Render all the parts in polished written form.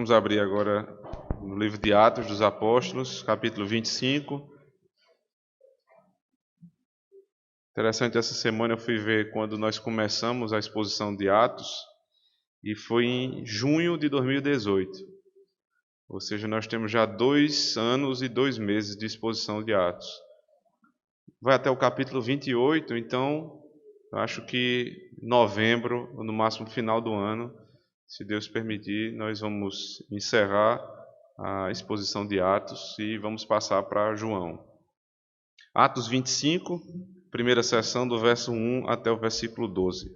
vamos abrir agora no livro de Atos dos Apóstolos, capítulo 25. Interessante, essa semana eu fui ver quando nós começamos a exposição de Atos, e foi em junho de 2018. Ou seja, nós temos já 2 anos e 2 meses de exposição de Atos. Vai até o capítulo 28, então eu acho que novembro, ou no máximo final do ano, se Deus permitir, nós vamos encerrar a exposição de Atos e vamos passar para João. Atos 25, primeira seção, do verso 1 até o versículo 12.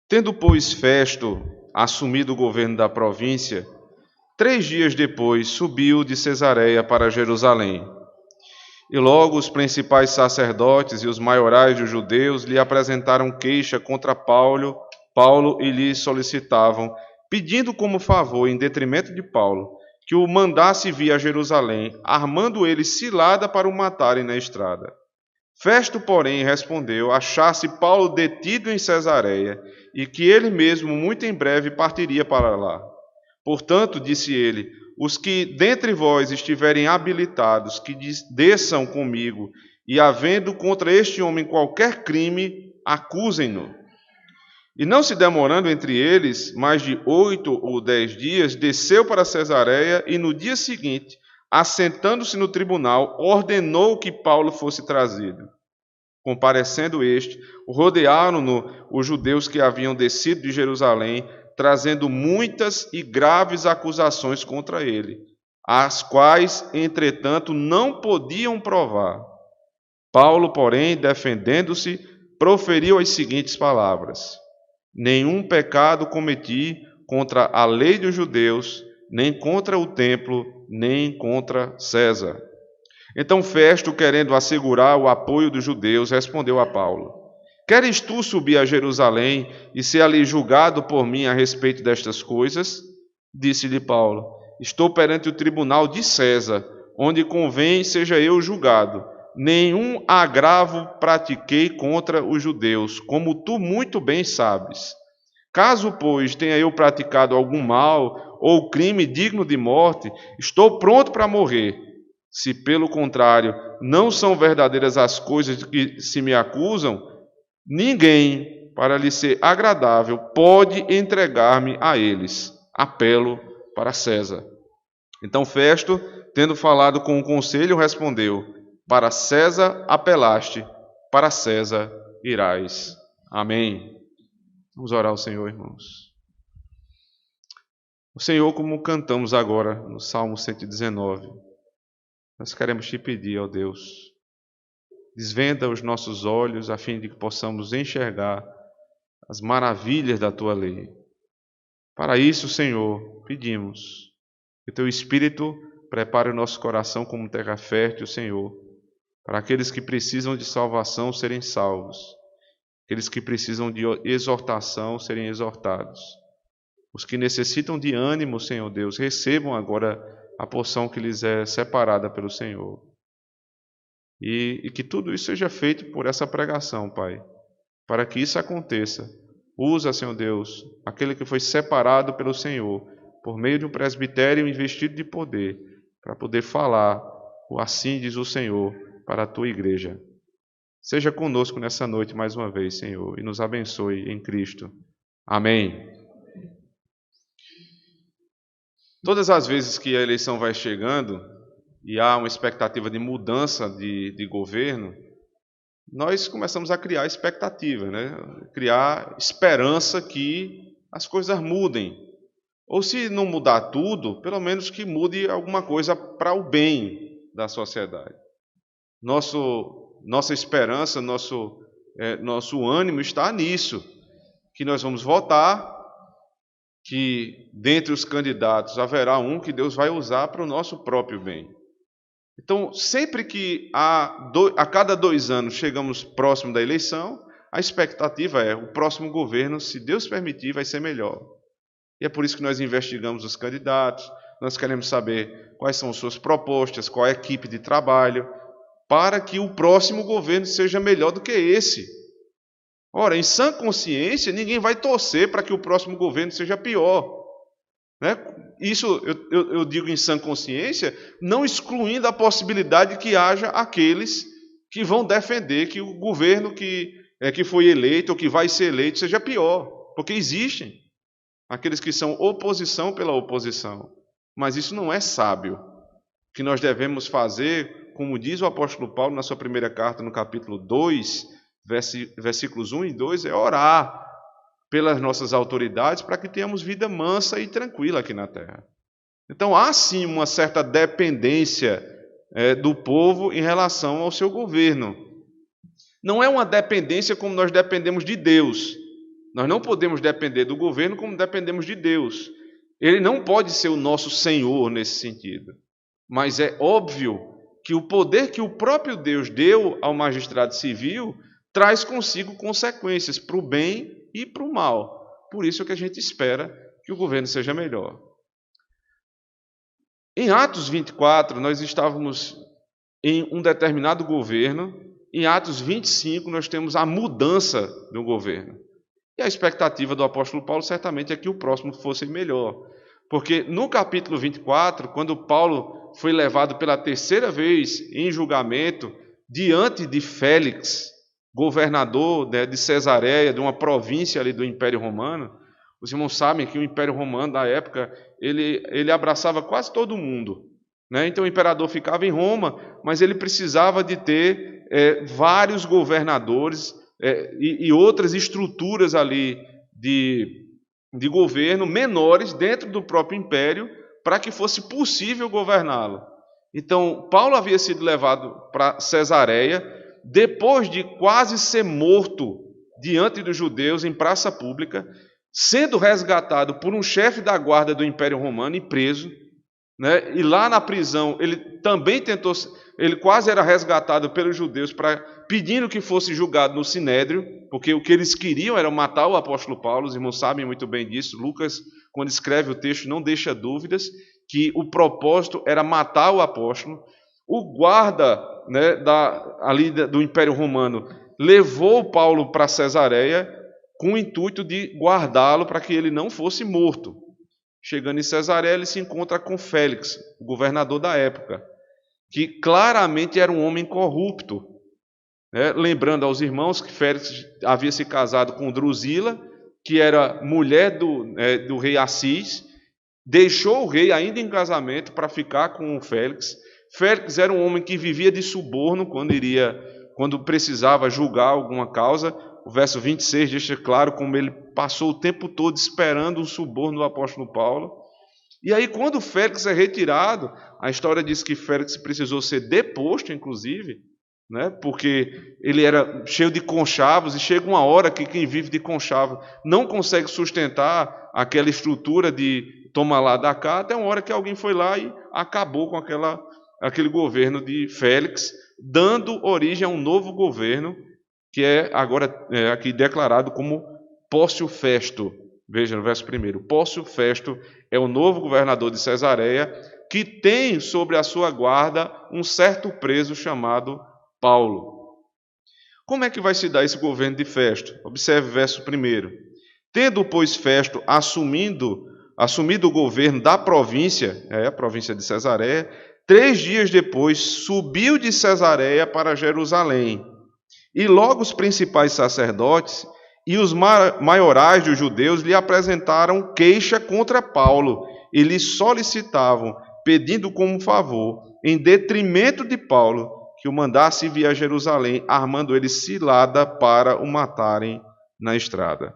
Tendo, pois, Festo assumido o governo da província, 3 dias depois subiu de Cesareia para Jerusalém. E logo os principais sacerdotes e os maiorais dos judeus lhe apresentaram queixa contra Paulo e lhe solicitavam, pedindo como favor, em detrimento de Paulo, que o mandasse vir a Jerusalém, armando eles cilada para o matarem na estrada. Festo, porém, respondeu achasse Paulo detido em Cesareia e que ele mesmo muito em breve partiria para lá. Portanto, disse ele, os que dentre vós estiverem habilitados, que desçam comigo, e havendo contra este homem qualquer crime, acusem-no. E não se demorando entre eles mais de 8 ou 10 dias, desceu para Cesareia e no dia seguinte, assentando-se no tribunal, ordenou que Paulo fosse trazido. Comparecendo este, rodearam-no os judeus que haviam descido de Jerusalém, trazendo muitas e graves acusações contra ele, as quais, entretanto, não podiam provar. Paulo, porém, defendendo-se, proferiu as seguintes palavras: nenhum pecado cometi contra a lei dos judeus, nem contra o templo, nem contra César. Então Festo, querendo assegurar o apoio dos judeus, respondeu a Paulo: queres tu subir a Jerusalém e ser ali julgado por mim a respeito destas coisas? Disse-lhe Paulo: estou perante o tribunal de César, onde convém seja eu julgado. Nenhum agravo pratiquei contra os judeus, como tu muito bem sabes. Caso, pois, tenha eu praticado algum mal ou crime digno de morte, estou pronto para morrer. Se, pelo contrário, não são verdadeiras as coisas que se me acusam, ninguém, para lhe ser agradável, pode entregar-me a eles. Apelo para César. Então Festo, tendo falado com o conselho, respondeu: para César apelaste, para César irás. Amém. Vamos orar ao Senhor, irmãos. O Senhor, como cantamos agora no Salmo 119, nós queremos te pedir, ó Deus, desvenda os nossos olhos a fim de que possamos enxergar as maravilhas da tua lei. Para isso, Senhor, pedimos que teu Espírito prepare o nosso coração como terra fértil, Senhor, para aqueles que precisam de salvação serem salvos, aqueles que precisam de exortação serem exortados. Os que necessitam de ânimo, Senhor Deus, recebam agora a porção que lhes é separada pelo Senhor. E que tudo isso seja feito por essa pregação, Pai. Para que isso aconteça, usa, Senhor Deus, aquele que foi separado pelo Senhor, por meio de um presbitério investido de poder, para poder falar, o assim diz o Senhor, para a tua igreja. Seja conosco nessa noite mais uma vez, Senhor, e nos abençoe em Cristo. Amém. Todas as vezes que a eleição vai chegando e há uma expectativa de mudança de governo, nós começamos a criar expectativa, né? Criar esperança que as coisas mudem. Ou se não mudar tudo, pelo menos que mude alguma coisa para o bem da sociedade. Nossa esperança, nosso ânimo está nisso, que nós vamos votar, que dentre os candidatos haverá um que Deus vai usar para o nosso próprio bem. Então, sempre que a cada 2 anos chegamos próximo da eleição, a expectativa é o próximo governo, se Deus permitir, vai ser melhor. E é por isso que nós investigamos os candidatos, nós queremos saber quais são suas propostas, qual é a equipe de trabalho, para que o próximo governo seja melhor do que esse. Ora, em sã consciência, ninguém vai torcer para que o próximo governo seja pior. Né? Isso eu digo em sã consciência, não excluindo a possibilidade de que haja aqueles que vão defender que o governo que foi eleito ou que vai ser eleito seja pior, porque existem aqueles que são oposição pela oposição. Mas isso não é sábio. O que nós devemos fazer, como diz o apóstolo Paulo na sua primeira carta, no capítulo 2, versículos 1 e 2, é orar pelas nossas autoridades para que tenhamos vida mansa e tranquila aqui na terra. Então há sim uma certa dependência do povo em relação ao seu governo. Não é uma dependência como nós dependemos de Deus. Nós não podemos depender do governo como dependemos de Deus. Ele não pode ser o nosso Senhor nesse sentido. Mas é óbvio que o poder que o próprio Deus deu ao magistrado civil traz consigo consequências para o bem e para o mal. Por isso é que a gente espera que o governo seja melhor. Em Atos 24, nós estávamos em um determinado governo. Em Atos 25, nós temos a mudança do governo. E a expectativa do apóstolo Paulo certamente é que o próximo fosse melhor. Porque no capítulo 24, quando Paulo foi levado pela terceira vez em julgamento diante de Félix, governador de Cesareia, de uma província ali do Império Romano, os irmãos sabem que o Império Romano, na época, ele abraçava quase todo mundo. Né? Então o imperador ficava em Roma, mas ele precisava de ter vários governadores e outras estruturas ali de governo menores dentro do próprio império para que fosse possível governá-lo. Então, Paulo havia sido levado para Cesareia depois de quase ser morto diante dos judeus em praça pública, sendo resgatado por um chefe da guarda do Império Romano e preso. Né? E lá na prisão ele também tentou, ele quase era resgatado pelos judeus pedindo que fosse julgado no Sinédrio, porque o que eles queriam era matar o apóstolo Paulo. Os irmãos sabem muito bem disso. Lucas, quando escreve o texto, não deixa dúvidas que o propósito era matar o apóstolo. O guarda ali do Império Romano levou Paulo para Cesareia com o intuito de guardá-lo para que ele não fosse morto. Chegando em Cesareia, ele se encontra com Félix, o governador da época, que claramente era um homem corrupto. Lembrando aos irmãos que Félix havia se casado com Drusila, que era mulher do rei Assis, deixou o rei ainda em casamento para ficar com o Félix. Félix era um homem que vivia de suborno quando precisava julgar alguma causa. O verso 26 deixa claro como ele passou o tempo todo esperando um suborno do apóstolo Paulo. E aí, quando Félix é retirado, a história diz que Félix precisou ser deposto, inclusive, né, porque ele era cheio de conchavos, e chega uma hora que quem vive de conchavo não consegue sustentar aquela estrutura de toma lá, dá cá, até uma hora que alguém foi lá e acabou com aquele governo de Félix, dando origem a um novo governo, que é agora aqui declarado como Pórcio Festo. Veja no verso 1. Pórcio Festo é o novo governador de Cesareia, que tem sobre a sua guarda um certo preso chamado Paulo. Como é que vai se dar esse governo de Festo? Observe o verso 1. Tendo, pois, Festo assumido o governo da província, a província de Cesareia, 3 dias depois subiu de Cesareia para Jerusalém. E logo os principais sacerdotes e os maiorais dos judeus lhe apresentaram queixa contra Paulo e lhe solicitavam, pedindo como favor, em detrimento de Paulo, que o mandasse vir a Jerusalém, armando ele cilada para o matarem na estrada.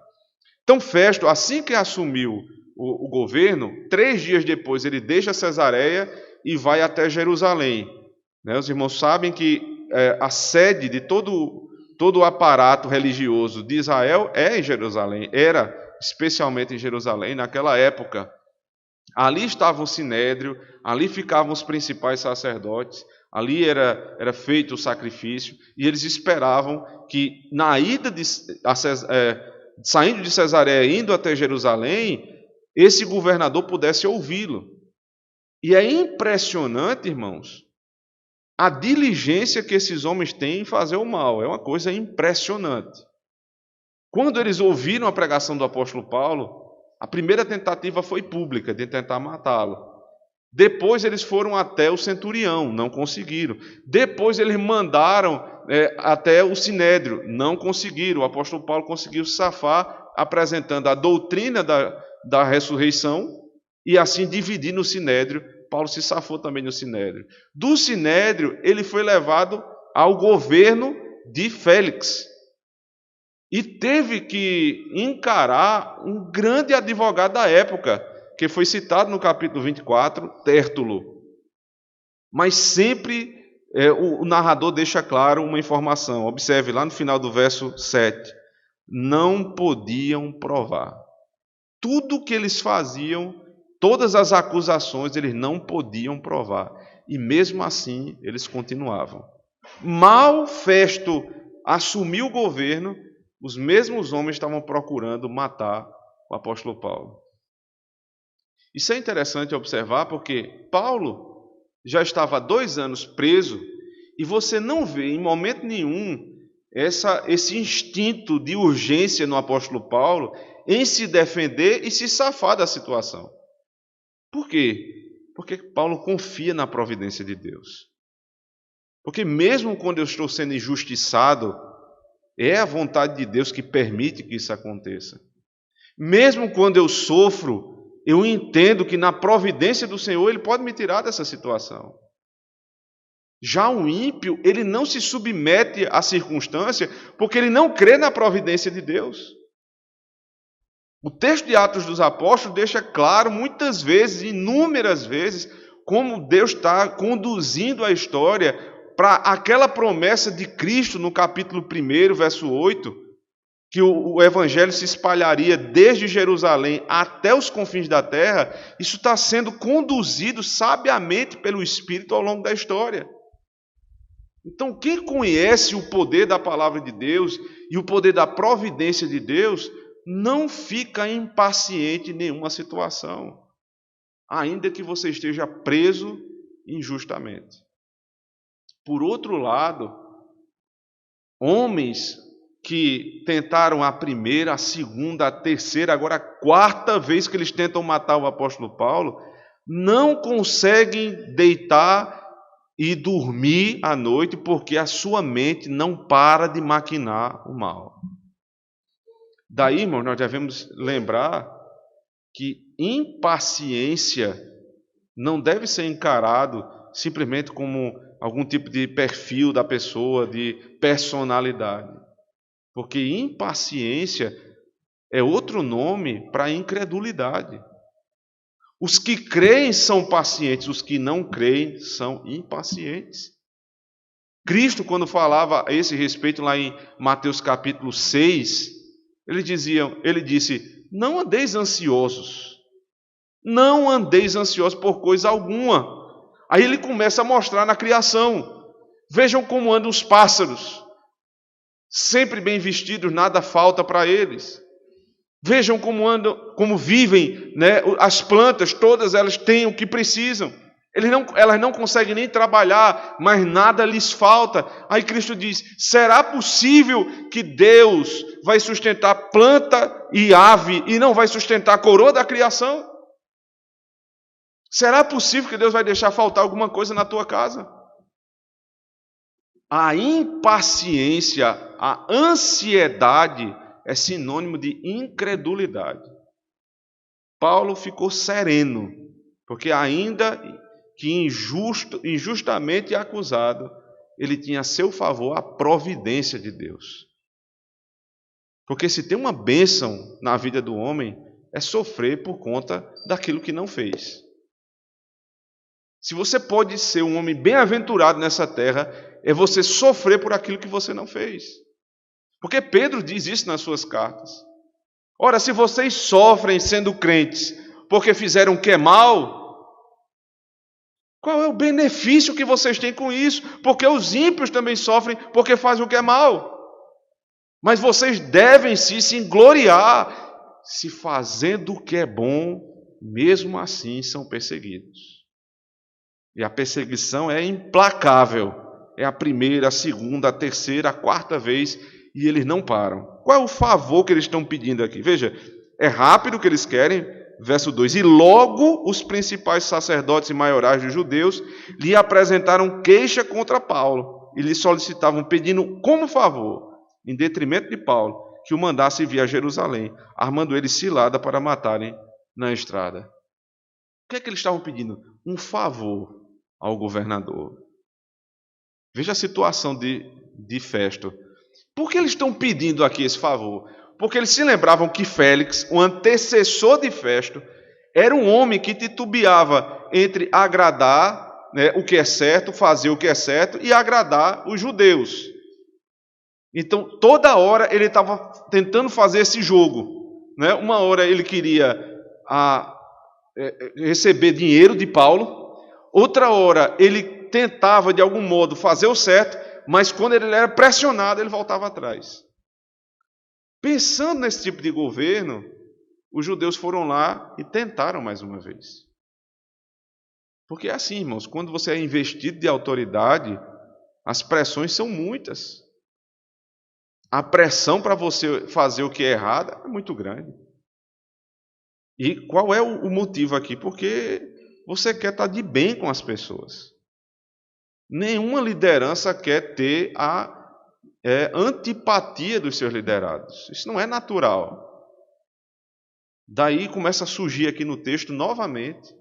Então Festo, assim que assumiu o governo, 3 dias depois ele deixa Cesareia e vai até Jerusalém. Os irmãos sabem que a sede de todo o aparato religioso de Israel é em Jerusalém, era especialmente em Jerusalém naquela época. Ali estava o Sinédrio, ali ficavam os principais sacerdotes, ali era feito o sacrifício, e eles esperavam que na ida saindo de Cesareia, indo até Jerusalém, esse governador pudesse ouvi-lo. E é impressionante, irmãos, a diligência que esses homens têm em fazer o mal. É uma coisa impressionante. Quando eles ouviram a pregação do apóstolo Paulo, a primeira tentativa foi pública, de tentar matá-lo. Depois eles foram até o centurião, não conseguiram. Depois eles mandaram até o sinédrio, não conseguiram. O apóstolo Paulo conseguiu safar, apresentando a doutrina da ressurreição e assim dividir no sinédrio. Paulo se safou também no sinédrio. Do sinédrio, ele foi levado ao governo de Félix. E teve que encarar um grande advogado da época, que foi citado no capítulo 24, Tértulo. Mas sempre o narrador deixa claro uma informação. Observe lá no final do verso 7. Não podiam provar. Tudo que eles faziam, todas as acusações, eles não podiam provar. E mesmo assim, eles continuavam. Mal Festo assumiu o governo, os mesmos homens estavam procurando matar o apóstolo Paulo. Isso é interessante observar porque Paulo já estava há 2 anos preso e você não vê em momento nenhum esse instinto de urgência no apóstolo Paulo em se defender e se safar da situação. Por quê? Porque Paulo confia na providência de Deus. Porque mesmo quando eu estou sendo injustiçado, é a vontade de Deus que permite que isso aconteça. Mesmo quando eu sofro, eu entendo que na providência do Senhor Ele pode me tirar dessa situação. Já o ímpio, ele não se submete à circunstância porque ele não crê na providência de Deus. O texto de Atos dos Apóstolos deixa claro muitas vezes, inúmeras vezes, como Deus está conduzindo a história para aquela promessa de Cristo no capítulo 1, verso 8, que o evangelho se espalharia desde Jerusalém até os confins da terra. Isso está sendo conduzido sabiamente pelo Espírito ao longo da história. Então, quem conhece o poder da palavra de Deus e o poder da providência de Deus, não fica impaciente em nenhuma situação, ainda que você esteja preso injustamente. Por outro lado, homens que tentaram a primeira, a segunda, a terceira, agora a quarta vez que eles tentam matar o apóstolo Paulo, não conseguem deitar e dormir à noite porque a sua mente não para de maquinar o mal. Daí, irmãos, nós devemos lembrar que impaciência não deve ser encarado simplesmente como algum tipo de perfil da pessoa, de personalidade. Porque impaciência é outro nome para incredulidade. Os que creem são pacientes, os que não creem são impacientes. Cristo, quando falava a esse respeito lá em Mateus capítulo 6, ele disse, não andeis ansiosos por coisa alguma. Aí ele começa a mostrar na criação. Vejam como andam os pássaros, sempre bem vestidos, nada falta para eles. Vejam como andam, como vivem, né? As plantas, todas elas têm o que precisam. Elas não conseguem nem trabalhar, mas nada lhes falta. Aí Cristo diz, será possível que Deus vai sustentar planta e ave e não vai sustentar a coroa da criação? Será possível que Deus vai deixar faltar alguma coisa na tua casa? A impaciência, a ansiedade é sinônimo de incredulidade. Paulo ficou sereno, porque ainda que injustamente acusado, ele tinha a seu favor a providência de Deus. Porque se tem uma bênção na vida do homem, é sofrer por conta daquilo que não fez. Se você pode ser um homem bem-aventurado nessa terra, é você sofrer por aquilo que você não fez. Porque Pedro diz isso nas suas cartas. Ora, se vocês sofrem sendo crentes porque fizeram o que é mal, qual é o benefício que vocês têm com isso? Porque os ímpios também sofrem porque fazem o que é mal. Mas vocês devem se gloriar, se fazendo o que é bom, mesmo assim são perseguidos. E a perseguição é implacável. É a primeira, a segunda, a terceira, a quarta vez, e eles não param. Qual é o favor que eles estão pedindo aqui? Veja, é rápido o que eles querem, verso 2. E logo os principais sacerdotes e maiorais dos judeus lhe apresentaram queixa contra Paulo e lhe solicitavam, pedindo como favor, em detrimento de Paulo, que o mandasse vir a Jerusalém, armando ele cilada para matarem na estrada. O que é que eles estavam pedindo? Um favor ao governador. Veja a situação de Festo. Por que eles estão pedindo aqui esse favor? Porque eles se lembravam que Félix, o antecessor de Festo, era um homem que titubeava entre agradar, né, o que é certo, fazer o que é certo, e agradar os judeus. Então, toda hora ele estava tentando fazer esse jogo. Né? Uma hora ele queria receber dinheiro de Paulo, outra hora ele tentava, de algum modo, fazer o certo, mas quando ele era pressionado, ele voltava atrás. Pensando nesse tipo de governo, os judeus foram lá e tentaram mais uma vez. Porque é assim, irmãos, quando você é investido de autoridade, as pressões são muitas. A pressão para você fazer o que é errado é muito grande. E qual é o motivo aqui? Porque você quer estar de bem com as pessoas. Nenhuma liderança quer ter a antipatia dos seus liderados. Isso não é natural. Daí começa a surgir aqui no texto novamente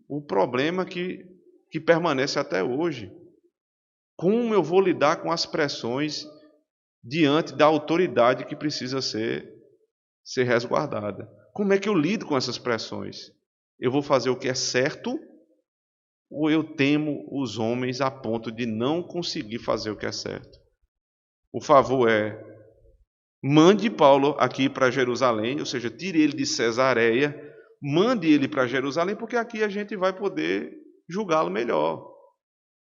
o problema que permanece até hoje. Como eu vou lidar com as pressões diante da autoridade que precisa ser resguardada? Como é que eu lido com essas pressões? Eu vou fazer o que é certo ou eu temo os homens a ponto de não conseguir fazer o que é certo? O favor é: mande Paulo aqui para Jerusalém, ou seja, tire ele de Cesareia, mande ele para Jerusalém, porque aqui a gente vai poder julgá-lo melhor.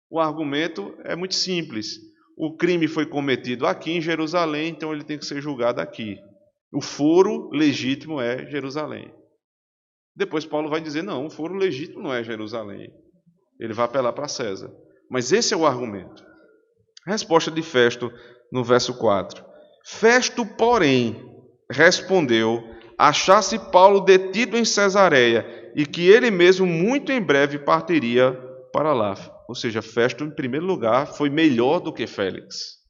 O argumento é muito simples. O crime foi cometido aqui em Jerusalém, então ele tem que ser julgado aqui. O foro legítimo é Jerusalém. Depois Paulo vai dizer, não, o foro legítimo não é Jerusalém. Ele vai apelar para César. Mas esse é o argumento. Resposta de Festo no verso 4. Festo, porém, respondeu, achasse Paulo detido em Cesareia e que ele mesmo muito em breve partiria para lá. Ou seja, Festo, em primeiro lugar, foi melhor do que Félix.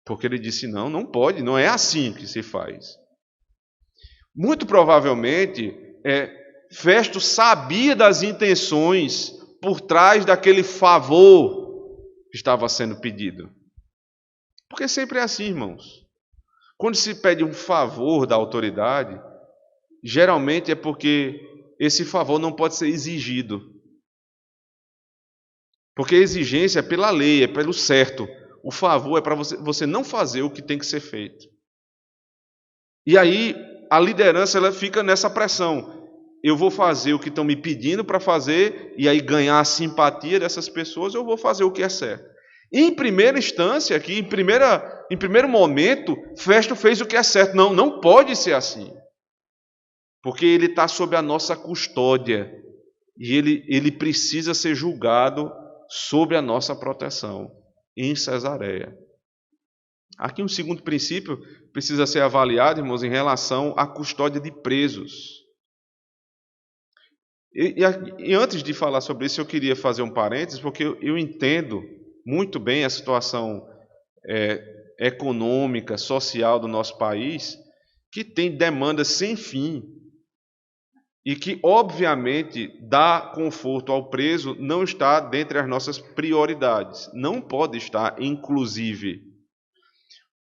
Porque ele disse, não pode, não é assim que se faz. Muito provavelmente, Festo sabia das intenções por trás daquele favor que estava sendo pedido. Porque sempre é assim, irmãos. Quando se pede um favor da autoridade, geralmente é porque esse favor não pode ser exigido. Porque a exigência é pela lei, é pelo certo. O favor é para você não fazer o que tem que ser feito. E aí a liderança ela fica nessa pressão. Eu vou fazer o que estão me pedindo para fazer e aí ganhar a simpatia dessas pessoas, eu vou fazer o que é certo. Em primeira instância, aqui, em primeiro momento, Festo fez o que é certo. Não pode ser assim. Porque ele está sob a nossa custódia. E ele precisa ser julgado sob a nossa proteção, em Cesareia. Aqui um segundo princípio precisa ser avaliado, irmãos, em relação à custódia de presos. E antes de falar sobre isso, eu queria fazer um parênteses, porque eu entendo muito bem a situação econômica, social do nosso país, que tem demandas sem fim e que, obviamente, dar conforto ao preso não está dentre as nossas prioridades. Não pode estar, inclusive.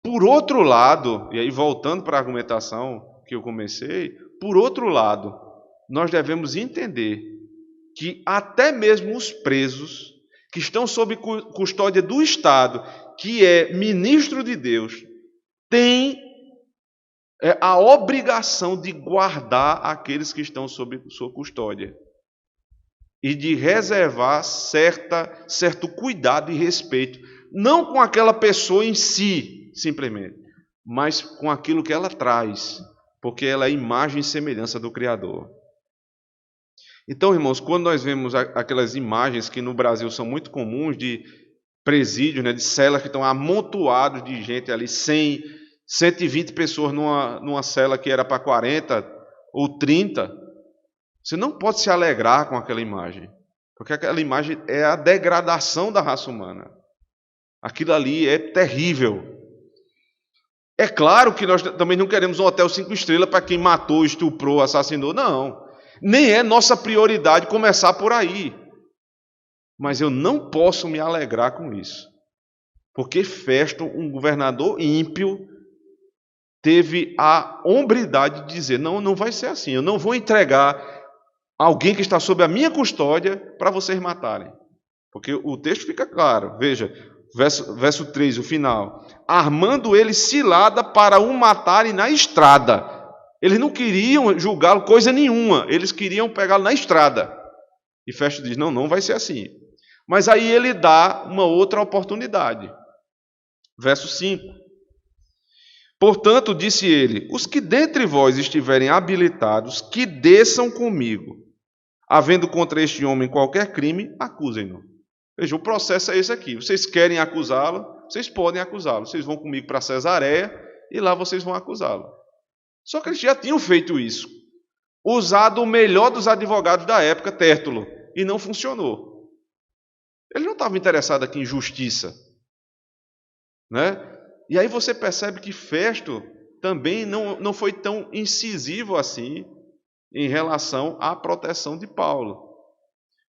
Por outro lado, e aí voltando para a argumentação que eu comecei, por outro lado, nós devemos entender que até mesmo os presos que estão sob custódia do Estado, que é ministro de Deus, têm a obrigação de guardar aqueles que estão sob sua custódia e de reservar certo cuidado e respeito, não com aquela pessoa em si, simplesmente, mas com aquilo que ela traz, porque ela é a imagem e semelhança do Criador. Então, irmãos, quando nós vemos aquelas imagens que no Brasil são muito comuns de presídios, de celas que estão amontoados de gente ali sem 120 pessoas numa cela que era para 40 ou 30. Você não pode se alegrar com aquela imagem, porque aquela imagem é a degradação da raça humana. Aquilo ali é terrível. É claro que nós também não queremos um hotel 5 estrelas para quem matou, estuprou, assassinou. Não. Nem é nossa prioridade começar por aí. Mas eu não posso me alegrar com isso. Porque Festo, um governador ímpio, teve a hombridade de dizer: não, não vai ser assim. Eu não vou entregar alguém que está sob a minha custódia para vocês matarem. Porque o texto fica claro. Veja, verso 3, o final. Armando ele cilada para o matarem na estrada. Eles não queriam julgá-lo coisa nenhuma. Eles queriam pegá-lo na estrada. E Festo diz: não, não vai ser assim. Mas aí ele dá uma outra oportunidade. Verso 5. Portanto, disse ele: os que dentre vós estiverem habilitados, que desçam comigo. Havendo contra este homem qualquer crime, acusem-no. Veja, o processo é esse aqui. Vocês querem acusá-lo, vocês podem acusá-lo. Vocês vão comigo para Cesareia e lá vocês vão acusá-lo. Só que eles já tinham feito isso. Usado o melhor dos advogados da época, Tértulo, e não funcionou. Ele não estava interessado aqui em justiça, né? E aí você percebe que Festo também não foi tão incisivo assim em relação à proteção de Paulo.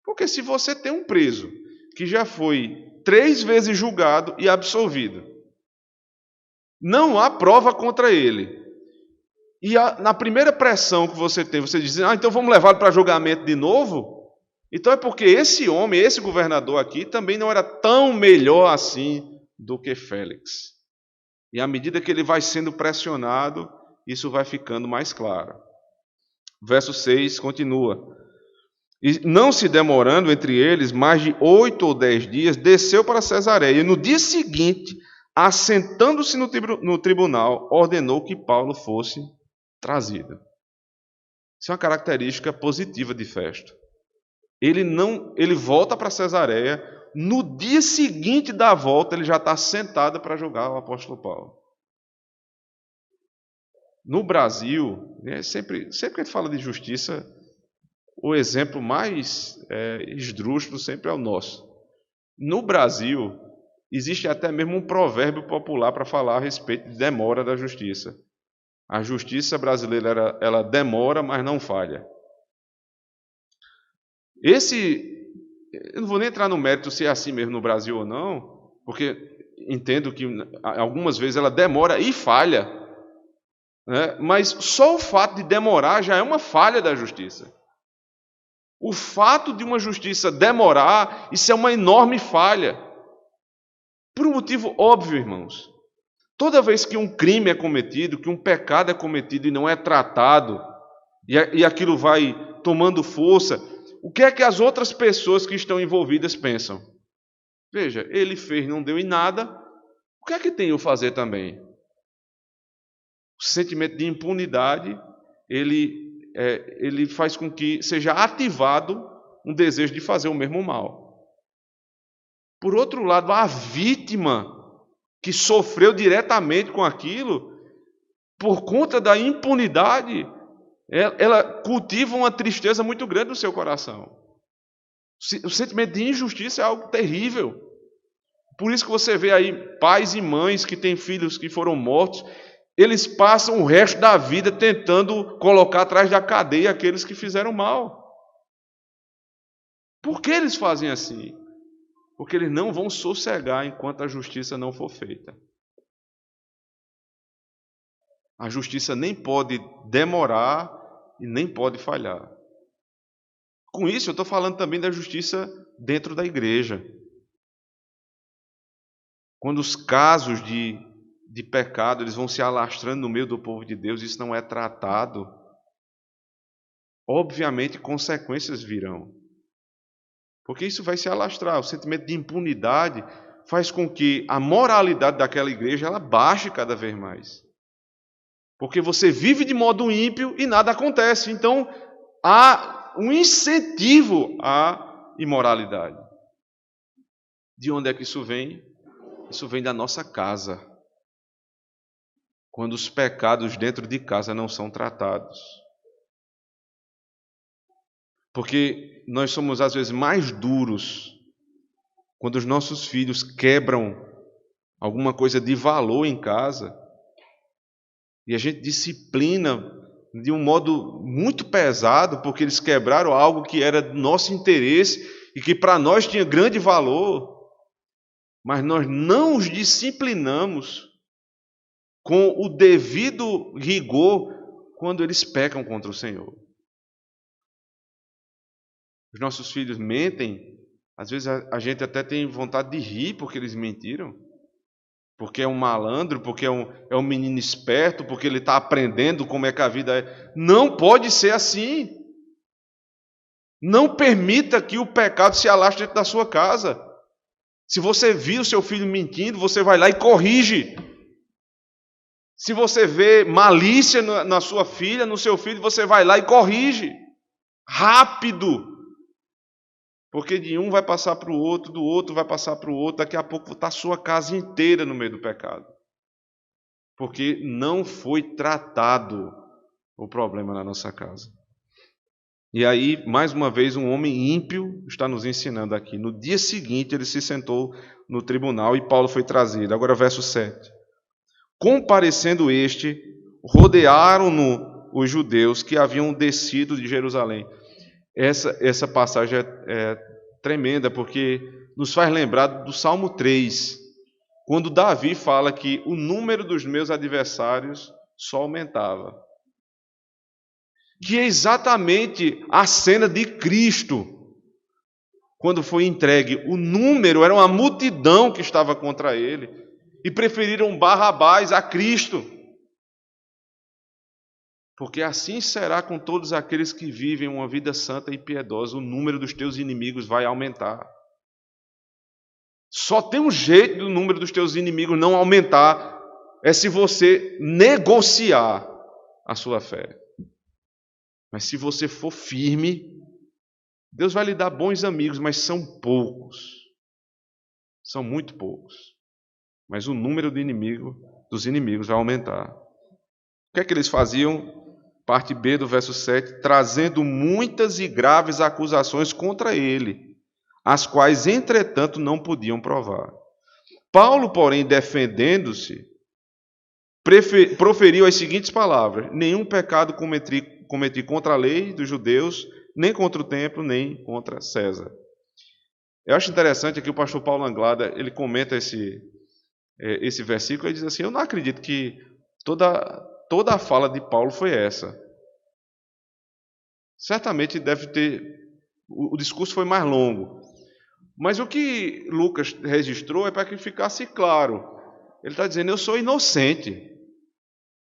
Porque se você tem um preso que já foi 3 vezes julgado e absolvido, não há prova contra ele, e na primeira pressão que você tem, você diz: então vamos levá-lo para julgamento de novo? Então é porque esse homem, esse governador aqui, também não era tão melhor assim do que Félix. E à medida que ele vai sendo pressionado, isso vai ficando mais claro. Verso 6 continua. E não se demorando entre eles mais de 8 ou 10 dias, desceu para Cesareia. E no dia seguinte, assentando-se no tribunal, ordenou que Paulo fosse trazido. Isso é uma característica positiva de Festo. Ele volta para Cesareia. No dia seguinte da volta, ele já está sentado para julgar o apóstolo Paulo. No Brasil, sempre que a gente fala de justiça, o exemplo mais esdrúxulo sempre é o nosso. No Brasil, existe até mesmo um provérbio popular para falar a respeito de demora da justiça. A justiça brasileira, ela demora, mas não falha. Eu não vou nem entrar no mérito se é assim mesmo no Brasil ou não, porque entendo que algumas vezes ela demora e falha, né? Mas só o fato de demorar já é uma falha da justiça. O fato de uma justiça demorar, isso é uma enorme falha. Por um motivo óbvio, irmãos. Toda vez que um crime é cometido, que um pecado é cometido e não é tratado, e aquilo vai tomando força, o que é que as outras pessoas que estão envolvidas pensam? Veja, ele fez, não deu em nada, o que é que tem eu fazer também? O sentimento de impunidade, ele faz com que seja ativado um desejo de fazer o mesmo mal. Por outro lado, a vítima que sofreu diretamente com aquilo, por conta da impunidade, ela cultiva uma tristeza muito grande no seu coração. O sentimento de injustiça é algo terrível. Por isso que você vê aí pais e mães que têm filhos que foram mortos, eles passam o resto da vida tentando colocar atrás da cadeia aqueles que fizeram mal. Por que eles fazem assim? Porque eles não vão sossegar enquanto a justiça não for feita. A justiça nem pode demorar e nem pode falhar. Com isso, eu estou falando também da justiça dentro da igreja. Quando os casos de pecado eles vão se alastrando no meio do povo de Deus, isso não é tratado, obviamente consequências virão. Porque isso vai se alastrar. O sentimento de impunidade faz com que a moralidade daquela igreja ela baixe cada vez mais. Porque você vive de modo ímpio e nada acontece. Então, há um incentivo à imoralidade. De onde é que isso vem? Isso vem da nossa casa. quando os pecados dentro de casa não são tratados. Porque nós somos às vezes mais duros quando os nossos filhos quebram alguma coisa de valor em casa e a gente disciplina de um modo muito pesado porque eles quebraram algo que era do nosso interesse e que para nós tinha grande valor, mas nós não os disciplinamos com o devido rigor quando eles pecam contra o Senhor. Os nossos filhos mentem, às vezes a gente até tem vontade de rir porque eles mentiram, porque é um malandro, porque é um menino esperto, porque ele está aprendendo como é que a vida é. Não pode ser assim. Não permita que o pecado se alastre dentro da sua casa. Se você viu o seu filho mentindo, você vai lá e corrige. Se você vê malícia na sua filha, no seu filho, você vai lá e corrige. Rápido. Porque de um vai passar para o outro, do outro vai passar para o outro, daqui a pouco está a sua casa inteira no meio do pecado. Porque não foi tratado o problema na nossa casa. E aí, mais uma vez, um homem ímpio está nos ensinando aqui. No dia seguinte, ele se sentou no tribunal e Paulo foi trazido. Agora, verso 7. Comparecendo este, rodearam-no os judeus que haviam descido de Jerusalém. Essa passagem é tremenda, porque nos faz lembrar do Salmo 3, quando Davi fala que o número dos meus adversários só aumentava. Que é exatamente a cena de Cristo, quando foi entregue. O número era uma multidão que estava contra ele, e preferiram Barrabás a Cristo. Porque assim será com todos aqueles que vivem uma vida santa e piedosa, o número dos teus inimigos vai aumentar. Só tem um jeito do número dos teus inimigos não aumentar, é se você negociar a sua fé. Mas se você for firme, Deus vai lhe dar bons amigos, mas são poucos. São muito poucos. Mas o número dos inimigos vai aumentar. O que é que eles faziam? Parte B do verso 7, trazendo muitas e graves acusações contra ele, as quais, entretanto, não podiam provar. Paulo, porém, defendendo-se, proferiu as seguintes palavras: nenhum pecado cometi contra a lei dos judeus, nem contra o templo, nem contra César. Eu acho interessante aqui o pastor Paulo Anglada, ele comenta esse versículo e diz assim: eu não acredito que toda a fala de Paulo foi essa. Certamente deve ter, o discurso foi mais longo. Mas o que Lucas registrou é para que ficasse claro. Ele está dizendo: eu sou inocente.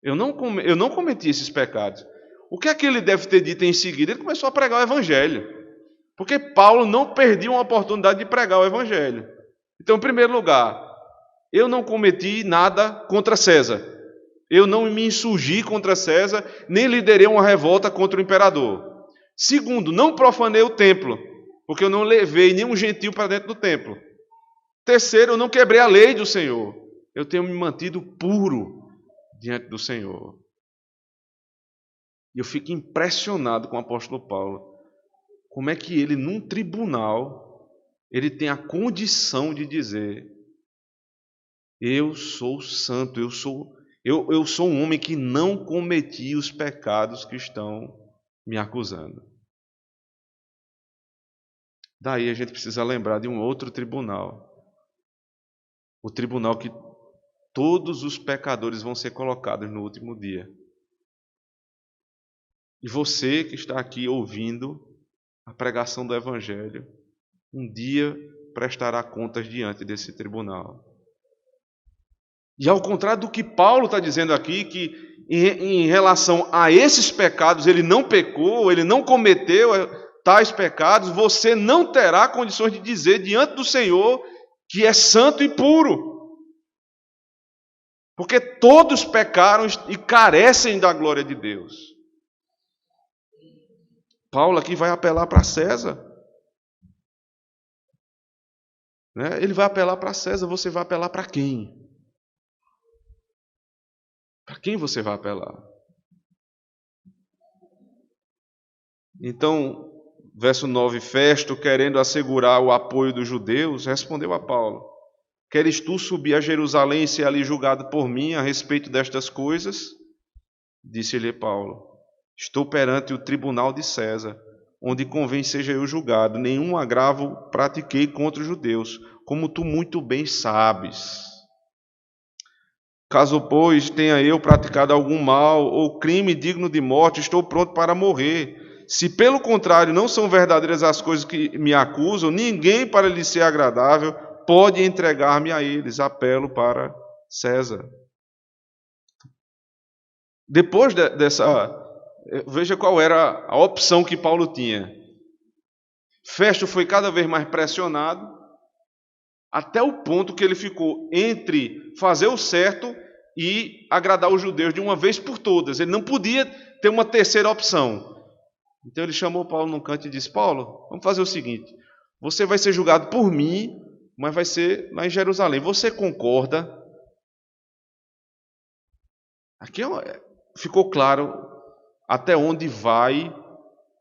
Eu não cometi esses pecados. O que é que ele deve ter dito em seguida? Ele começou a pregar o evangelho. Porque Paulo não perdia uma oportunidade de pregar o evangelho. Então, em primeiro lugar, eu não cometi nada contra César. Eu não me insurgi contra César, nem liderei uma revolta contra o imperador. Segundo, não profanei o templo, porque eu não levei nenhum gentil para dentro do templo. Terceiro, eu não quebrei a lei do Senhor. Eu tenho me mantido puro diante do Senhor. E eu fico impressionado com o apóstolo Paulo. Como é que ele, num tribunal, ele tem a condição de dizer: eu sou santo, eu sou um homem que não cometi os pecados que estão me acusando. Daí a gente precisa lembrar de um outro tribunal. O tribunal que todos os pecadores vão ser colocados no último dia. E você que está aqui ouvindo a pregação do Evangelho, um dia prestará contas diante desse tribunal. E ao contrário do que Paulo está dizendo aqui, que em relação a esses pecados ele não pecou, ele não cometeu tais pecados, você não terá condições de dizer diante do Senhor que é santo e puro. Porque todos pecaram e carecem da glória de Deus. Paulo aqui vai apelar para César. Ele vai apelar para César, você vai apelar para quem? Para quem você vai apelar? Então, verso 9, Festo, querendo assegurar o apoio dos judeus, respondeu a Paulo: queres tu subir a Jerusalém e ser ali julgado por mim a respeito destas coisas? Disse-lhe Paulo: estou perante o tribunal de César, onde convém seja eu julgado. Nenhum agravo pratiquei contra os judeus, como tu muito bem sabes. Caso, pois, tenha eu praticado algum mal ou crime digno de morte, estou pronto para morrer. Se, pelo contrário, não são verdadeiras as coisas que me acusam, ninguém, para lhe ser agradável, pode entregar-me a eles. Apelo para César. Depois dessa... Veja qual era a opção que Paulo tinha. Festo foi cada vez mais pressionado, até o ponto que ele ficou entre fazer o certo e agradar os judeus de uma vez por todas. Ele não podia ter uma terceira opção. Então ele chamou Paulo num canto e disse: Paulo, vamos fazer o seguinte, você vai ser julgado por mim, mas vai ser lá em Jerusalém. Você concorda? Aqui ficou claro até onde vai,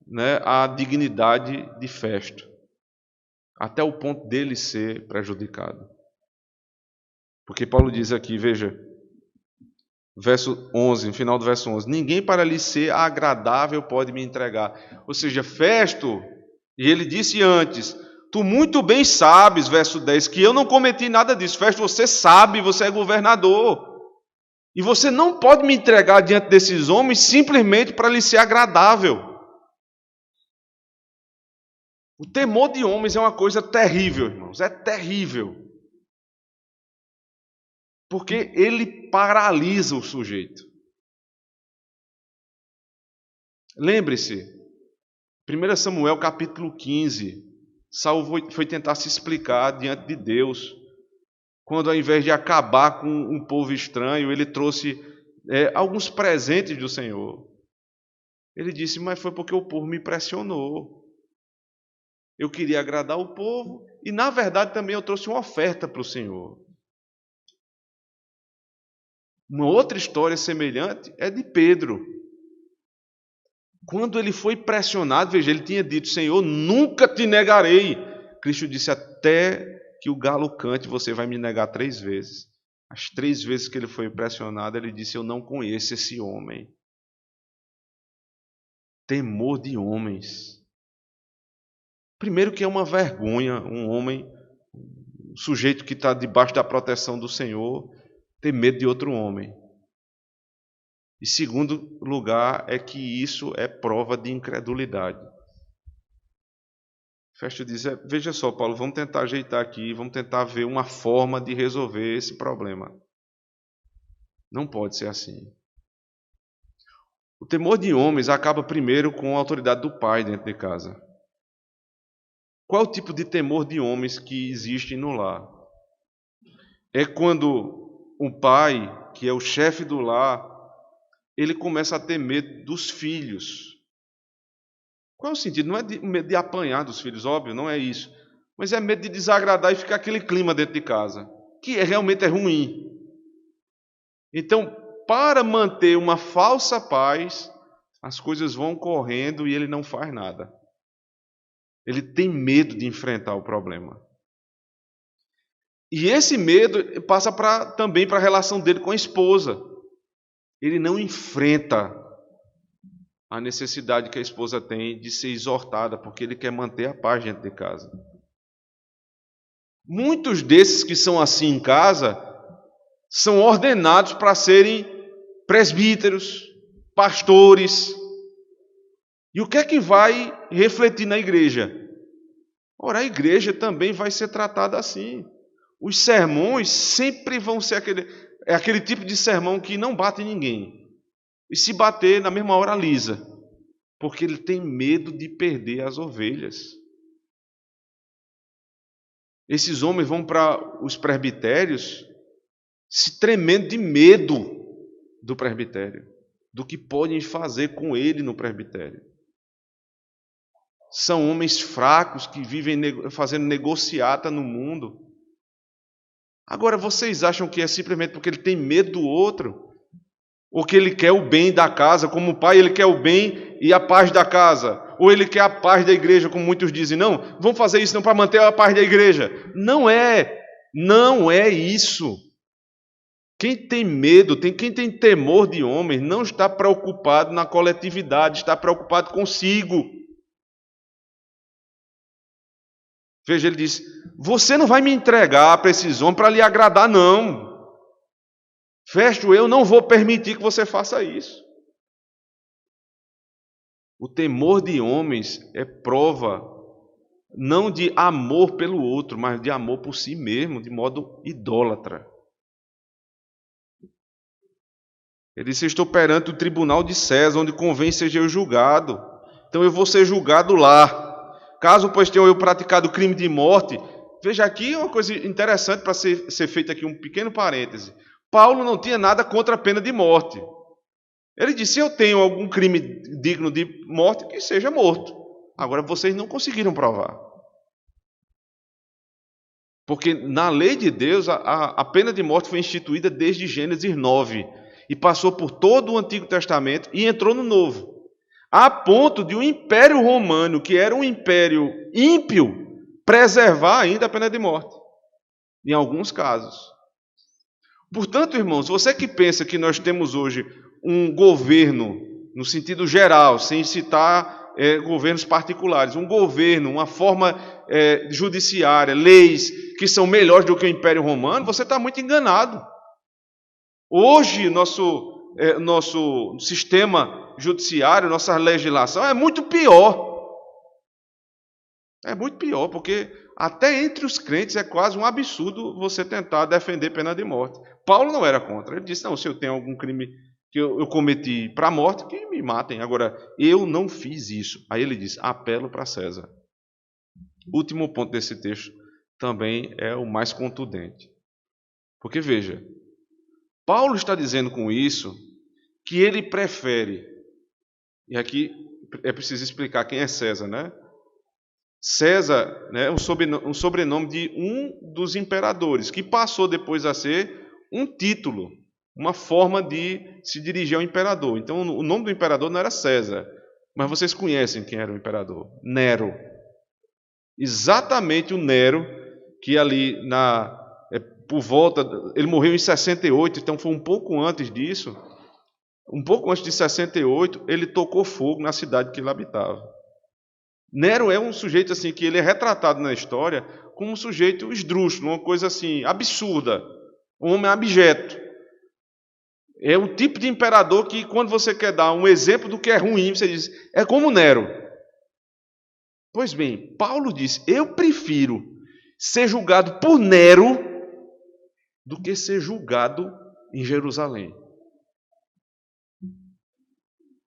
né, a dignidade de Festo, até o ponto dele ser prejudicado. Porque Paulo diz aqui, veja, verso 11, no final do verso 11, ninguém para lhe ser agradável pode me entregar. Ou seja, Festo, e ele disse antes, tu muito bem sabes, verso 10, que eu não cometi nada disso. Festo, você sabe, você é governador. E você não pode me entregar diante desses homens simplesmente para lhe ser agradável. O temor de homens é uma coisa terrível, irmãos, é terrível. Porque ele paralisa o sujeito. Lembre-se, 1 Samuel capítulo 15, Saul foi tentar se explicar diante de Deus, quando ao invés de acabar com um povo estranho, ele trouxe alguns presentes do Senhor. Ele disse, mas foi porque o povo me pressionou. Eu queria agradar o povo e, na verdade, também eu trouxe uma oferta para o Senhor. Uma outra história semelhante é de Pedro. Quando ele foi pressionado, veja, ele tinha dito, Senhor, nunca te negarei. Cristo disse, até que o galo cante, você vai me negar 3 vezes. As 3 vezes que ele foi pressionado, ele disse, eu não conheço esse homem. Temor de homens. Primeiro que é uma vergonha um homem, um sujeito que está debaixo da proteção do Senhor, ter medo de outro homem. E segundo lugar é que isso é prova de incredulidade. Festo diz, veja só, Paulo, vamos tentar ajeitar aqui, vamos tentar ver uma forma de resolver esse problema. Não pode ser assim. O temor de homens acaba primeiro com a autoridade do pai dentro de casa. Qual é o tipo de temor de homens que existe no lar? É quando um pai, que é o chefe do lar, ele começa a ter medo dos filhos. Qual é o sentido? Não é medo de apanhar dos filhos, óbvio, não é isso. Mas é medo de desagradar e ficar aquele clima dentro de casa, que realmente é ruim. Então, para manter uma falsa paz, as coisas vão correndo e ele não faz nada. Ele tem medo de enfrentar o problema. E esse medo passa também para a relação dele com a esposa. Ele não enfrenta a necessidade que a esposa tem de ser exortada, porque ele quer manter a paz dentro de casa. Muitos desses que são assim em casa são ordenados para serem presbíteros, pastores. E o que é que vai refletir na igreja? Ora, a igreja também vai ser tratada assim. Os sermões sempre vão ser aquele tipo de sermão que não bate em ninguém. E se bater, na mesma hora alisa. Porque ele tem medo de perder as ovelhas. Esses homens vão para os presbitérios se tremendo de medo do presbitério, do que podem fazer com ele no presbitério. São homens fracos que vivem fazendo negociata no mundo. Agora, vocês acham que é simplesmente porque ele tem medo do outro? Ou que ele quer o bem da casa, como pai, ele quer o bem e a paz da casa. Ou ele quer a paz da igreja, como muitos dizem. Não, vamos fazer isso não para manter a paz da igreja. Não é isso. Quem tem medo, quem tem temor de homens, não está preocupado na coletividade, está preocupado consigo. Veja, ele diz, você não vai me entregar para esses homens para lhe agradar, não. Festo, eu não vou permitir que você faça isso. O temor de homens é prova, não de amor pelo outro, mas de amor por si mesmo, de modo idólatra. Ele disse, estou perante o tribunal de César, onde convém seja eu julgado. Então eu vou ser julgado lá. Caso, pois, tenha eu praticado crime de morte, veja aqui uma coisa interessante para ser feita aqui, um pequeno parêntese. Paulo não tinha nada contra a pena de morte. Ele disse, se eu tenho algum crime digno de morte, que seja morto. Agora, vocês não conseguiram provar. Porque na lei de Deus, a pena de morte foi instituída desde Gênesis 9, e passou por todo o Antigo Testamento e entrou no Novo. A ponto de o Império Romano, que era um império ímpio, preservar ainda a pena de morte, em alguns casos. Portanto, irmãos, você que pensa que nós temos hoje um governo, no sentido geral, sem citar governos particulares, um governo, uma forma judiciária, leis que são melhores do que o Império Romano, você está muito enganado. Hoje, nosso sistema judiciário, nossa legislação é muito pior. É muito pior, porque até entre os crentes é quase um absurdo você tentar defender pena de morte. Paulo não era contra. Ele disse, não, se eu tenho algum crime que eu cometi para a morte, que me matem. Agora, eu não fiz isso. Aí ele diz, apelo para César. Último ponto desse texto também é o mais contundente. Porque, veja, Paulo está dizendo com isso que ele prefere, e aqui é preciso explicar quem é César, né? César, né, um sobrenome de um dos imperadores, que passou depois a ser um título, uma forma de se dirigir ao imperador. Então, o nome do imperador não era César, mas vocês conhecem quem era o imperador? Nero. Exatamente o Nero, que ali por volta, ele morreu em 68, então foi um pouco antes disso, um pouco antes de 68, ele tocou fogo na cidade que ele habitava. Nero é um sujeito assim que ele é retratado na história como um sujeito esdrúxulo, uma coisa assim absurda, um homem abjeto. É o tipo de imperador que, quando você quer dar um exemplo do que é ruim, você diz, é como Nero. Pois bem, Paulo diz, eu prefiro ser julgado por Nero do que ser julgado em Jerusalém.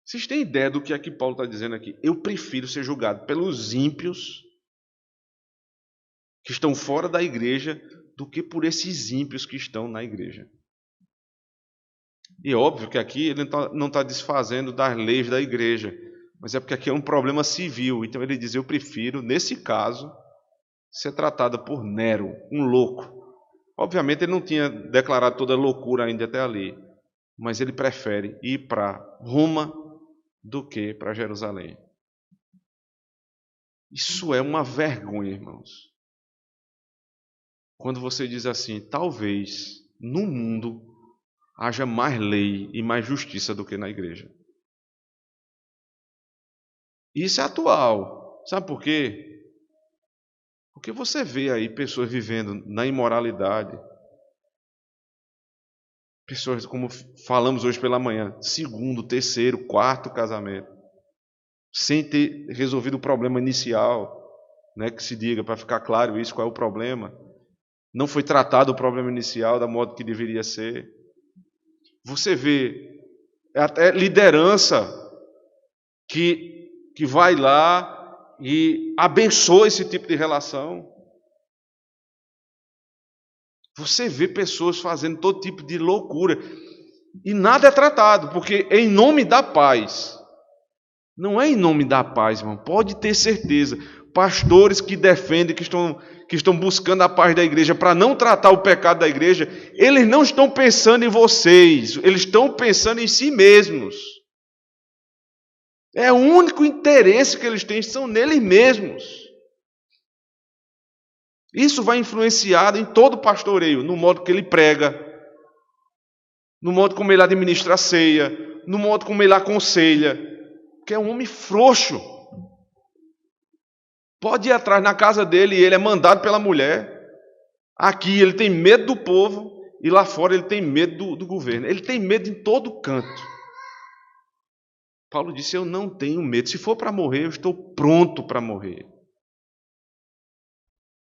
Vocês têm ideia do que é que Paulo está dizendo aqui? Eu prefiro ser julgado pelos ímpios que estão fora da igreja do que por esses ímpios que estão na igreja. E é óbvio que aqui ele não está desfazendo das leis da igreja, mas é porque aqui é um problema civil. Então ele diz, eu prefiro, nesse caso, ser tratado por Nero, um louco. Obviamente ele não tinha declarado toda a loucura ainda até ali, mas ele prefere ir para Roma do que para Jerusalém. Isso é uma vergonha, irmãos. Quando você diz assim, talvez no mundo haja mais lei e mais justiça do que na igreja. Isso é atual. Sabe por quê? Porque você vê aí pessoas vivendo na imoralidade. Pessoas, como falamos hoje pela manhã, segundo, terceiro, quarto casamento, sem ter resolvido o problema inicial, né, que se diga, para ficar claro isso, qual é o problema. Não foi tratado o problema inicial da modo que deveria ser. Você vê até liderança que vai lá e abençoa esse tipo de relação. Você vê pessoas fazendo todo tipo de loucura e nada é tratado, porque é em nome da paz. Não é em nome da paz, irmão, pode ter certeza. pastores que defendem, que estão buscando a paz da igreja para não tratar o pecado da igreja, eles não estão pensando em vocês, eles estão pensando em si mesmos. É o único interesse que eles têm, são neles mesmos. Isso vai influenciar em todo o pastoreio, no modo que ele prega, no modo como ele administra a ceia, no modo como ele aconselha, que é um homem frouxo. Pode ir atrás na casa dele e ele é mandado pela mulher. Aqui ele tem medo do povo e lá fora ele tem medo do governo. Ele tem medo em todo canto. Paulo disse, eu não tenho medo. Se for para morrer, eu estou pronto para morrer.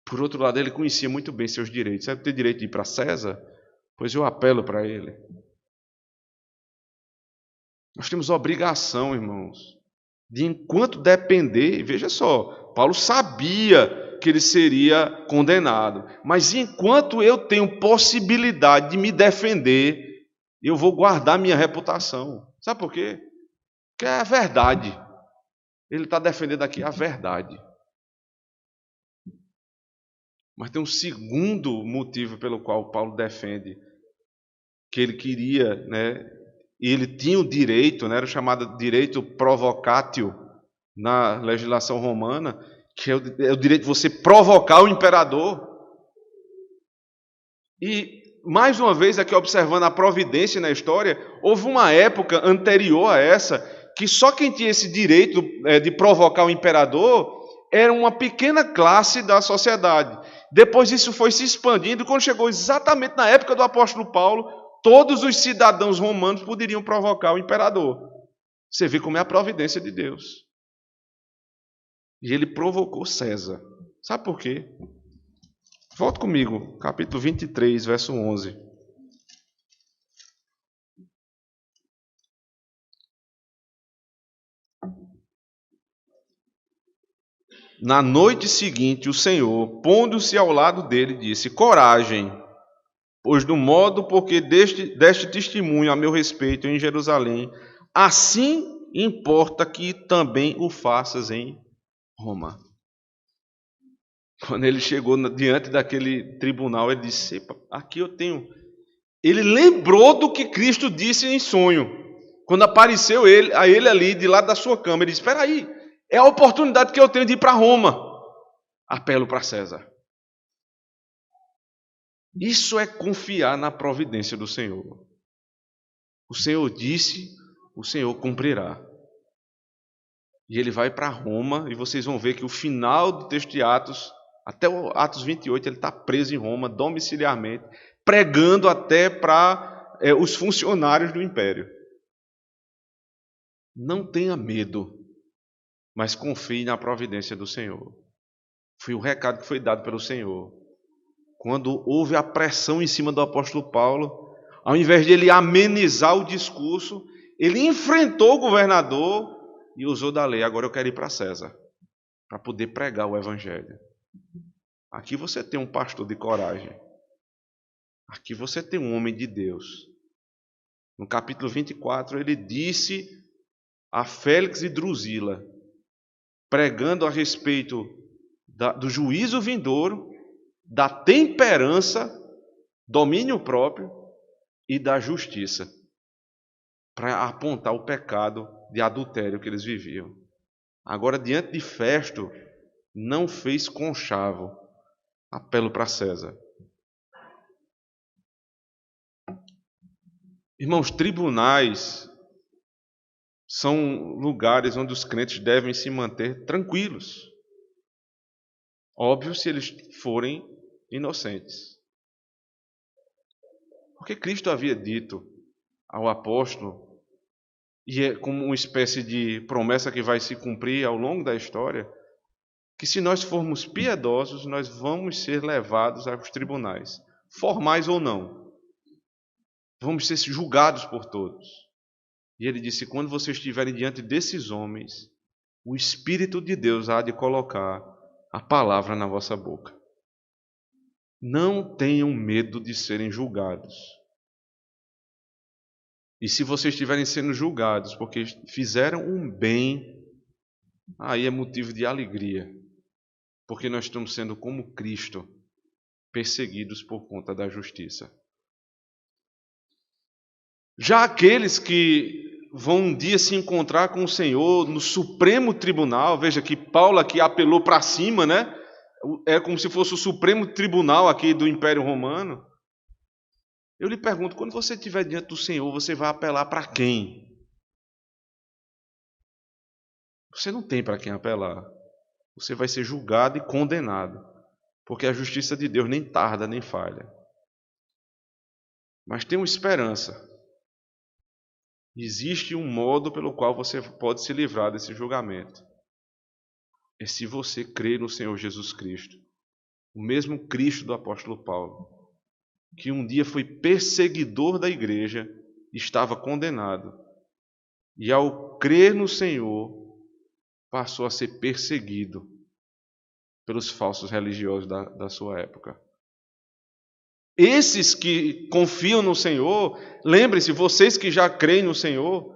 Por outro lado, ele conhecia muito bem seus direitos. Sabe ter direito de ir para César? Pois eu apelo para ele. Nós temos obrigação, irmãos, de enquanto depender, veja só, Paulo sabia que ele seria condenado, mas enquanto eu tenho possibilidade de me defender, eu vou guardar minha reputação. Sabe por quê? Porque é a verdade. Ele está defendendo aqui a verdade. Mas tem um segundo motivo pelo qual Paulo defende que ele queria, e ele tinha o direito, era o chamado direito provocatio na legislação romana, que é o direito de você provocar o imperador. E, mais uma vez, aqui observando a providência na história, houve uma época anterior a essa, que só quem tinha esse direito de provocar o imperador era uma pequena classe da sociedade. Depois isso foi se expandindo, e quando chegou exatamente na época do apóstolo Paulo, todos os cidadãos romanos poderiam provocar o imperador. Você vê como é a providência de Deus. E ele provocou César. Sabe por quê? Volta comigo, capítulo 23, verso 11. Na noite seguinte, o Senhor, pondo-se ao lado dele, disse, coragem, pois do modo porque deste testemunho a meu respeito em Jerusalém, assim importa que também o faças em Roma. Quando ele chegou diante daquele tribunal, ele disse, aqui eu tenho... Ele lembrou do que Cristo disse em sonho. Quando apareceu a ele ali, de lado da sua cama, ele disse, espera aí, é a oportunidade que eu tenho de ir para Roma. Apelo para César. Isso é confiar na providência do Senhor. O Senhor disse, o Senhor cumprirá. E ele vai para Roma, e vocês vão ver que o final do texto de Atos, até o Atos 28, ele está preso em Roma, domiciliarmente, pregando até para os funcionários do império. Não tenha medo, mas confie na providência do Senhor. Foi o recado que foi dado pelo Senhor. Quando houve a pressão em cima do apóstolo Paulo, ao invés de ele amenizar o discurso, ele enfrentou o governador e usou da lei. Agora eu quero ir para César, para poder pregar o evangelho. Aqui você tem um pastor de coragem. Aqui você tem um homem de Deus. No capítulo 24, ele disse a Félix e Drusila, pregando a respeito do juízo vindouro, da temperança, domínio próprio e da justiça, para apontar o pecado de adultério que eles viviam. Agora, diante de Festo, não fez conchavo, apelo para César. Irmãos, tribunais são lugares onde os crentes devem se manter tranquilos. Óbvio, se eles forem inocentes. Porque Cristo havia dito ao apóstolo, e é como uma espécie de promessa que vai se cumprir ao longo da história, que se nós formos piedosos, nós vamos ser levados aos tribunais, formais ou não. Vamos ser julgados por todos. E ele disse, quando vocês estiverem diante desses homens, o Espírito de Deus há de colocar a palavra na vossa boca. Não tenham medo de serem julgados. E se vocês estiverem sendo julgados porque fizeram um bem, aí é motivo de alegria. porque nós estamos sendo, como Cristo, perseguidos por conta da justiça. Já aqueles que vão um dia se encontrar com o Senhor no Supremo Tribunal, veja que Paulo aqui apelou para cima, né? É como se fosse o Supremo Tribunal aqui do Império Romano. Eu lhe pergunto, quando você estiver diante do Senhor, você vai apelar para quem? Você não tem para quem apelar. Você vai ser julgado e condenado, porque a justiça de Deus nem tarda nem falha. Mas tem uma esperança. Existe um modo pelo qual você pode se livrar desse julgamento. É se você crer no Senhor Jesus Cristo, o mesmo Cristo do apóstolo Paulo, que um dia foi perseguidor da igreja, estava condenado, e ao crer no Senhor, passou a ser perseguido pelos falsos religiosos da sua época. Esses que confiam no Senhor, lembrem-se, vocês que já creem no Senhor,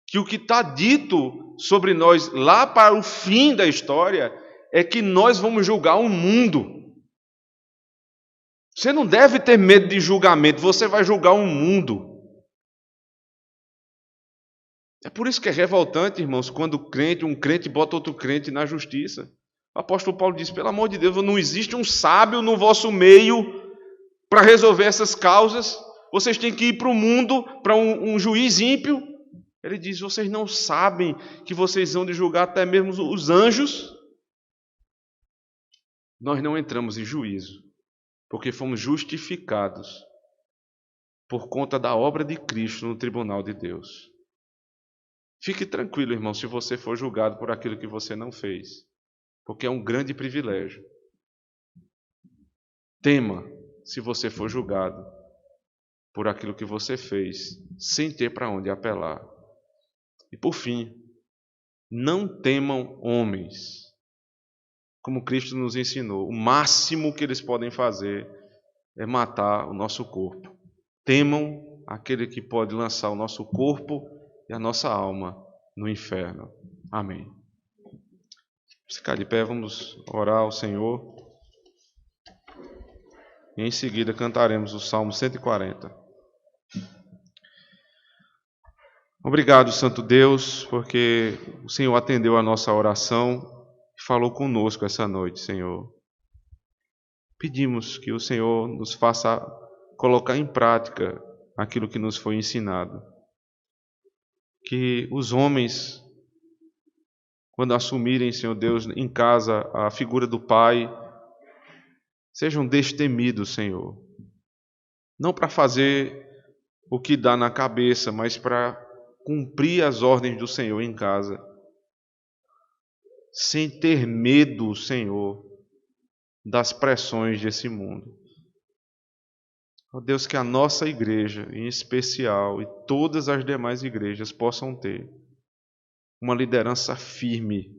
que o que está dito sobre nós lá para o fim da história é que nós vamos julgar o mundo. Você não deve ter medo de julgamento, você vai julgar o mundo. É por isso que é revoltante, irmãos, quando um crente bota outro crente na justiça. O apóstolo Paulo diz, pelo amor de Deus, não existe um sábio no vosso meio para resolver essas causas. Vocês têm que ir para o mundo, para um juiz ímpio. Ele diz, vocês não sabem que vocês vão de julgar até mesmo os anjos? Nós não entramos em juízo, porque fomos justificados por conta da obra de Cristo no tribunal de Deus. Fique tranquilo, irmão, se você for julgado por aquilo que você não fez, porque é um grande privilégio. Tema se você for julgado por aquilo que você fez, sem ter para onde apelar. E por fim, não temam homens, como Cristo nos ensinou. O máximo que eles podem fazer é matar o nosso corpo. Temam aquele que pode lançar o nosso corpo e a nossa alma no inferno. Amém. Vamos ficar de pé, vamos orar ao Senhor. E em seguida cantaremos o Salmo 140. Obrigado, Santo Deus, porque o Senhor atendeu a nossa oração e falou conosco essa noite, Senhor. Pedimos que o Senhor nos faça colocar em prática aquilo que nos foi ensinado. Que os homens, quando assumirem, Senhor Deus, em casa a figura do Pai, sejam destemidos, Senhor. Não para fazer o que dá na cabeça, mas para cumprir as ordens do Senhor em casa. Sem ter medo, Senhor, das pressões desse mundo. Ó Deus, que a nossa igreja, em especial, e todas as demais igrejas possam ter uma liderança firme,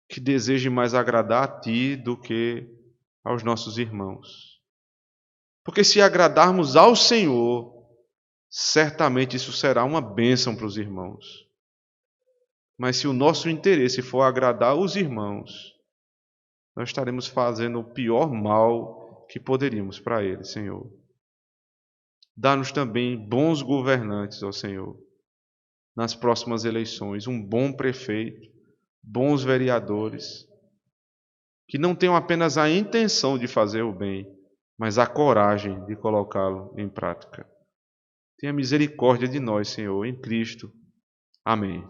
que deseje mais agradar a Ti do que aos nossos irmãos. Porque se agradarmos ao Senhor, certamente isso será uma bênção para os irmãos. Mas se o nosso interesse for agradar os irmãos, nós estaremos fazendo o pior mal que poderíamos para eles, Senhor. Dá-nos também bons governantes, ó Senhor, nas próximas eleições, um bom prefeito, bons vereadores, que não tenham apenas a intenção de fazer o bem, mas a coragem de colocá-lo em prática. Tenha misericórdia de nós, Senhor, em Cristo. Amém.